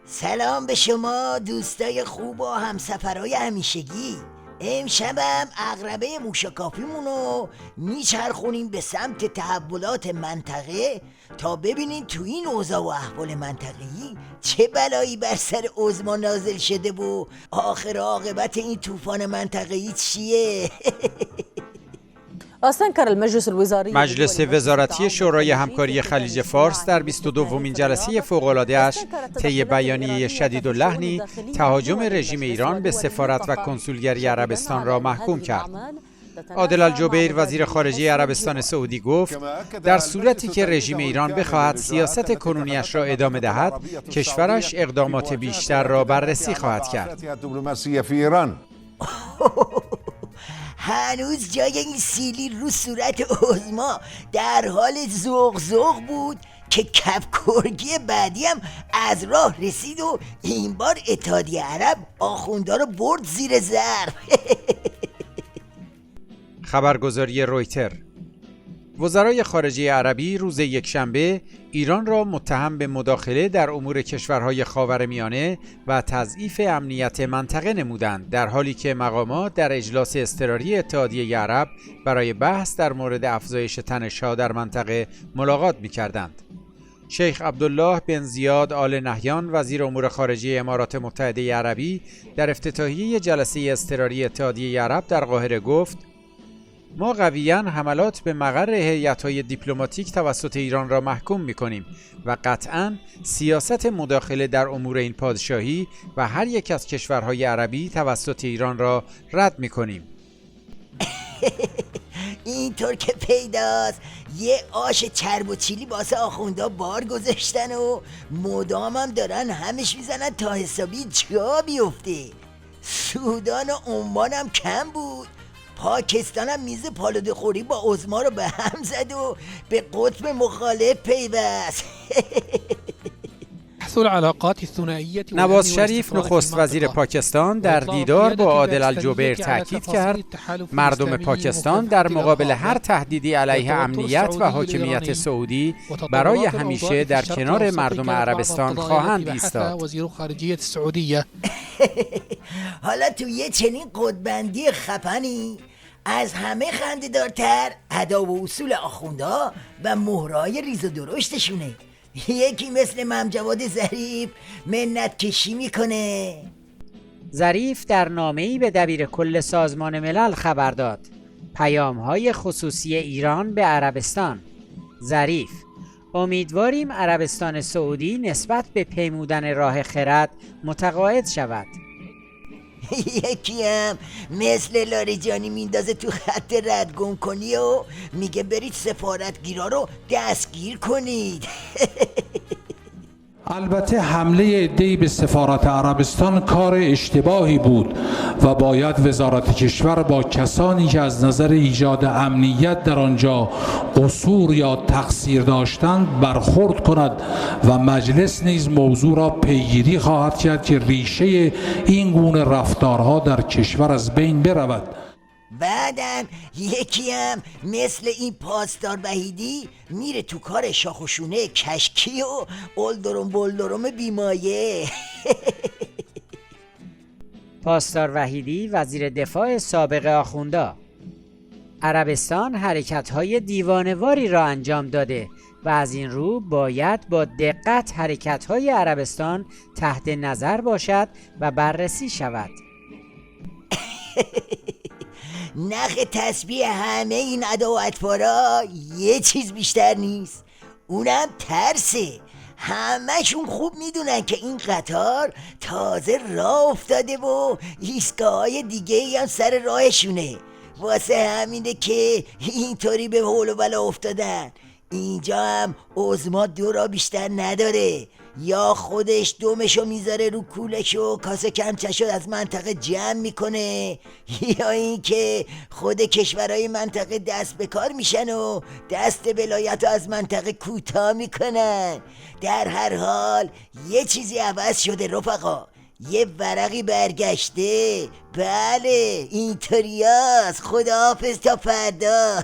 سلام به شما دوستای خوب و همسفرهای همیشگی. امشبم عقربه موشکافیمونو میچرخونیم به سمت تحولات منطقه تا ببینین تو این اوضاع و احوال منطقه‌ای چه بلایی بر سر عظما نازل شده و آخر عاقبت این طوفان منطقه‌ای چیه؟ مجلس وزارتی شورای همکاری خلیج فارس در 22مین جلسه فوق‌العاده‌اش طی بیانیه شدیداللحنی تهاجم رژیم ایران به سفارت و کنسولگری عربستان را محکوم کرد. عادل الجبیر وزیر خارجه عربستان سعودی گفت در صورتی که رژیم ایران بخواهد سیاست کنونیش را ادامه دهد، کشورش اقدامات بیشتر را بررسی خواهد کرد. هنوز جای این سیلی رو صورت عظما در حال زغزغ بود که کفکرگی بعدی هم از راه رسید و این بار اتحادیه عرب آخوندا رو برد زیر ظرف. خبرگزاری رویتر: وزرای خارجه عربی روز یکشنبه ایران را متهم به مداخله در امور کشورهای خاورمیانه و تضعیف امنیت منطقه نمودند، در حالی که مقامات در اجلاس اضطراری اتحادیه عرب برای بحث در مورد افزایش تنش‌ها در منطقه ملاقات می‌کردند. شیخ عبدالله بن زیاد آل نهیان وزیر امور خارجه امارات متحده عربی در افتتاحیه جلسه اضطراری اتحادیه عرب در قاهره گفت: ما قویاً حملات به مقر هیئت‌های دیپلماتیک توسط ایران را محکوم می‌کنیم و قطعاً سیاست مداخله در امور این پادشاهی و هر یک از کشورهای عربی توسط ایران را رد می‌کنیم. اینطور که پیداست یه آش چرب و چیلی واسه آخوندا بار گذاشتن و مدامم دارن همش میزنن تا حسابی جا بیفته. سودان و عمان هم کم بود، پاکستان هم میز پالوده خوری با عظما رو به هم زد و به قطب مخالف پیوست. نواز شریف نخست وزیر پاکستان در دیدار با عادل الجبیر تاکید کرد مردم پاکستان در مقابل هر تهدیدی علیه امنیت و حاکمیت سعودی برای همیشه در کنار مردم عربستان خواهند ایستاد. حالا تو یه چنین قطبندی خفنی از همه خنده‌دارتر ادا و اصول آخوندا و مهرهای ریز و درشتشونه. یکی مثل ممجواد ظریف منت کشی میکنه. ظریف در نامه‌ای به دبیر کل سازمان ملل خبر داد: پیام‌های خصوصی ایران به عربستان. ظریف: امیدواریم عربستان سعودی نسبت به پیمودن راه خرد متقاعد شود. یکی هم مثل لاریجانی میندازه تو خط رد گم کنی و میگه برید سفارتگیرا رو دستگیر کنید. البته حمله عده‌ای به سفارت عربستان کار اشتباهی بود و باید وزارت کشور با کسانی که از نظر ایجاد امنیت در آنجا قصور یا تقصیر داشتند برخورد کند و مجلس نیز موضوع را پیگیری خواهد کرد که ریشه این گونه رفتارها در کشور از بین برود. بعدن یکی هم مثل این پاسدار وحیدی میره تو کار شاخوشونه کشکی و اولدروم بولدروم بیمایه. پاسدار وحیدی وزیر دفاع سابق آخوندا: عربستان حرکت‌های دیوانه‌واری را انجام داده و از این رو باید با دقت حرکت‌های عربستان تحت نظر باشد و بررسی شود. نخ تسبیح همه این ادا و اطفارا یه چیز بیشتر نیست، اونم ترسه. همه‌شون خوب میدونن که این قطار تازه راه افتاده و ایستگاه‌های دیگه هم سر راهشونه، واسه همینه که اینطوری به هول و بلا افتادن. اینجا هم عظما دو را بیشتر نداره، یا خودش دومشو میذاره رو کولش و کاسه کمچشو از منطقه جمع میکنه، یا اینکه خود کشورهای منطقه دست به کار میشن و دست ولایت رو از منطقه کوتاه میکنن. در هر حال یه چیزی عوض شده رفقا، یه ورقی برگشته. بله اینطوری هست. خداحافظ تا فردا.